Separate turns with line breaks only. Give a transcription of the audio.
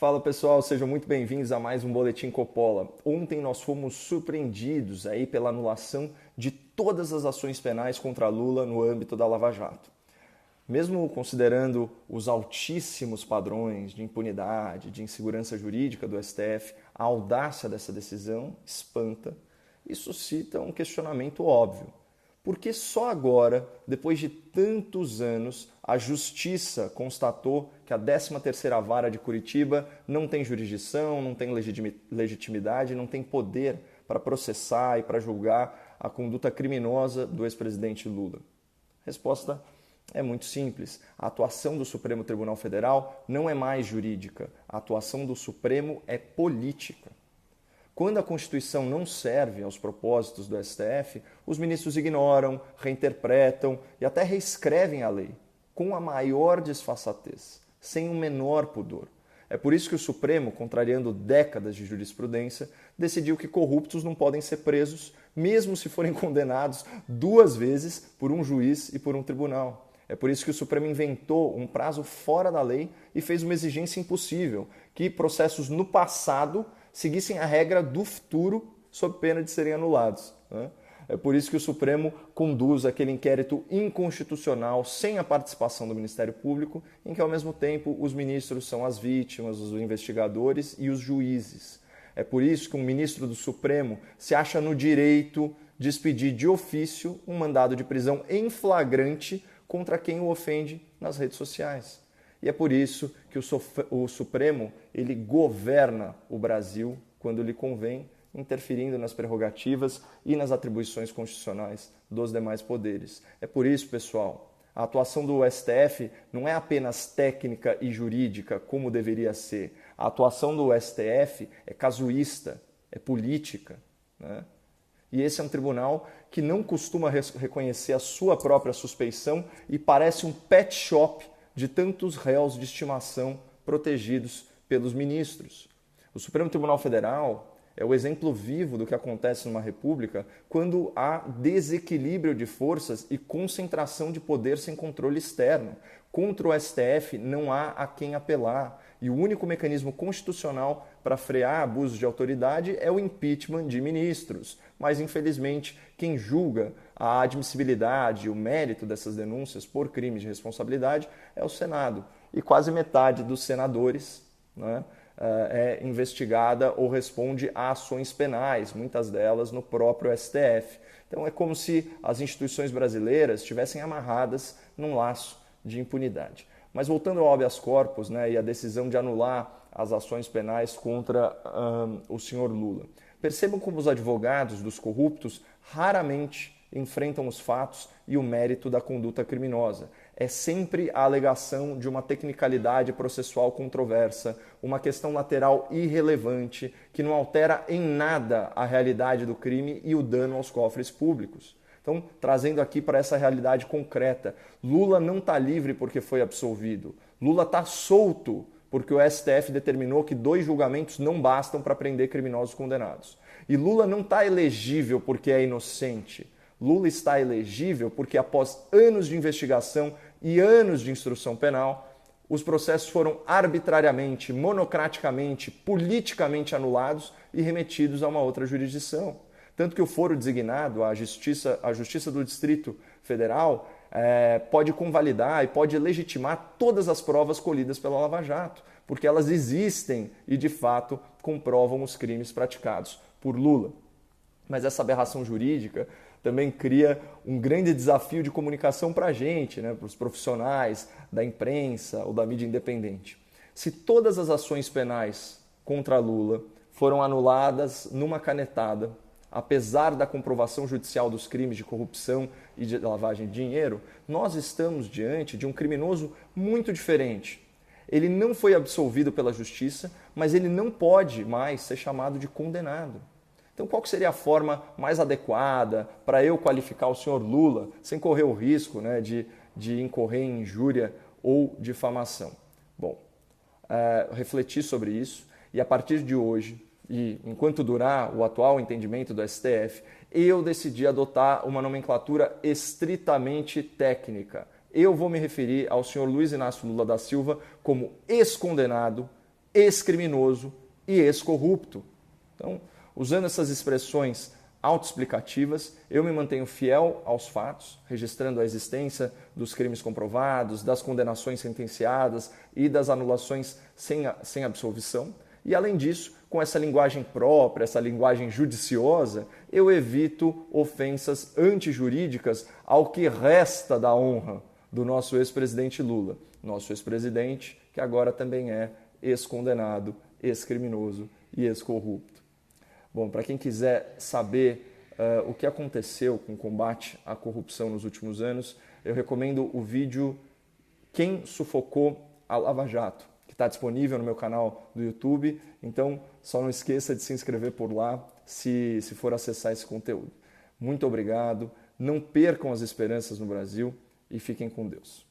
Fala pessoal, sejam muito bem-vindos a mais um Boletim Coppola. Ontem nós fomos surpreendidos aí pela anulação de todas as ações penais contra Lula no âmbito da Lava Jato. Mesmo considerando os altíssimos padrões de impunidade, de insegurança jurídica do STF, a audácia dessa decisão espanta e suscita um questionamento óbvio. Por que só agora, depois de tantos anos, a Justiça constatou que a 13ª Vara de Curitiba não tem jurisdição, não tem legitimidade, não tem poder para processar e para julgar a conduta criminosa do ex-presidente Lula? A resposta é muito simples. A atuação do Supremo Tribunal Federal não é mais jurídica. A atuação do Supremo é política. Quando a Constituição não serve aos propósitos do STF, os ministros ignoram, reinterpretam e até reescrevem a lei, com a maior disfarçatez, sem o menor pudor. É por isso que o Supremo, contrariando décadas de jurisprudência, decidiu que corruptos não podem ser presos, mesmo se forem condenados 2 vezes por um juiz e por um tribunal. É por isso que o Supremo inventou um prazo fora da lei e fez uma exigência impossível, que processos no passado seguissem a regra do futuro sob pena de serem anulados. É por isso que o Supremo conduz aquele inquérito inconstitucional sem a participação do Ministério Público, em que ao mesmo tempo os ministros são as vítimas, os investigadores e os juízes. É por isso que um ministro do Supremo se acha no direito de expedir de ofício um mandado de prisão em flagrante contra quem o ofende nas redes sociais. E é por isso que o Supremo ele governa o Brasil quando lhe convém, interferindo nas prerrogativas e nas atribuições constitucionais dos demais poderes. É por isso, pessoal, a atuação do STF não é apenas técnica e jurídica, como deveria ser. A atuação do STF é casuísta, é política, né? E esse é um tribunal que não costuma reconhecer a sua própria suspeição e parece um pet shop de tantos réus de estimação protegidos pelos ministros. O Supremo Tribunal Federal é o exemplo vivo do que acontece numa república quando há desequilíbrio de forças e concentração de poder sem controle externo. Contra o STF não há a quem apelar e o único mecanismo constitucional para frear abusos de autoridade é o impeachment de ministros. Mas, infelizmente, quem julga a admissibilidade e o mérito dessas denúncias por crimes de responsabilidade é o Senado. E quase metade dos senadores, né, é investigada ou responde a ações penais, muitas delas no próprio STF. Então é como se as instituições brasileiras estivessem amarradas num laço de impunidade. Mas voltando ao habeas corpus, né, e a decisão de anular as ações penais contra o senhor Lula. Percebam como os advogados dos corruptos raramente enfrentam os fatos e o mérito da conduta criminosa. É sempre a alegação de uma tecnicalidade processual controversa, uma questão lateral irrelevante, que não altera em nada a realidade do crime e o dano aos cofres públicos. Então, trazendo aqui para essa realidade concreta, Lula não está livre porque foi absolvido. Lula está solto porque o STF determinou que 2 julgamentos não bastam para prender criminosos condenados. E Lula não está elegível porque é inocente. Lula está elegível porque, após anos de investigação e anos de instrução penal, os processos foram arbitrariamente, monocraticamente, politicamente anulados e remetidos a uma outra jurisdição. Tanto que o foro designado, a Justiça do Distrito Federal, pode convalidar e pode legitimar todas as provas colhidas pela Lava Jato, porque elas existem e, de fato, comprovam os crimes praticados por Lula. Mas essa aberração jurídica também cria um grande desafio de comunicação para a gente, né, para os profissionais da imprensa ou da mídia independente. Se todas as ações penais contra Lula foram anuladas numa canetada, apesar da comprovação judicial dos crimes de corrupção e de lavagem de dinheiro, nós estamos diante de um criminoso muito diferente. Ele não foi absolvido pela justiça, mas ele não pode mais ser chamado de condenado. Então, qual seria a forma mais adequada para eu qualificar o senhor Lula sem correr o risco, né, de incorrer em injúria ou difamação? Bom, refleti sobre isso e a partir de hoje, e enquanto durar o atual entendimento do STF, eu decidi adotar uma nomenclatura estritamente técnica. Eu vou me referir ao senhor Luiz Inácio Lula da Silva como ex-condenado ex-criminoso e ex-corrupto. Então, usando essas expressões autoexplicativas, eu me mantenho fiel aos fatos, registrando a existência dos crimes comprovados, das condenações sentenciadas e das anulações sem absolvição. E, além disso, com essa linguagem própria, essa linguagem judiciosa, eu evito ofensas antijurídicas ao que resta da honra do nosso ex-presidente Lula. Nosso ex-presidente, que agora também é ex-condenado, ex-criminoso e ex-corrupto. Bom, para quem quiser saber o que aconteceu com o combate à corrupção nos últimos anos, eu recomendo o vídeo Quem Sufocou a Lava Jato, que está disponível no meu canal do YouTube. Então, só não esqueça de se inscrever por lá se for acessar esse conteúdo. Muito obrigado, não percam as esperanças no Brasil e fiquem com Deus.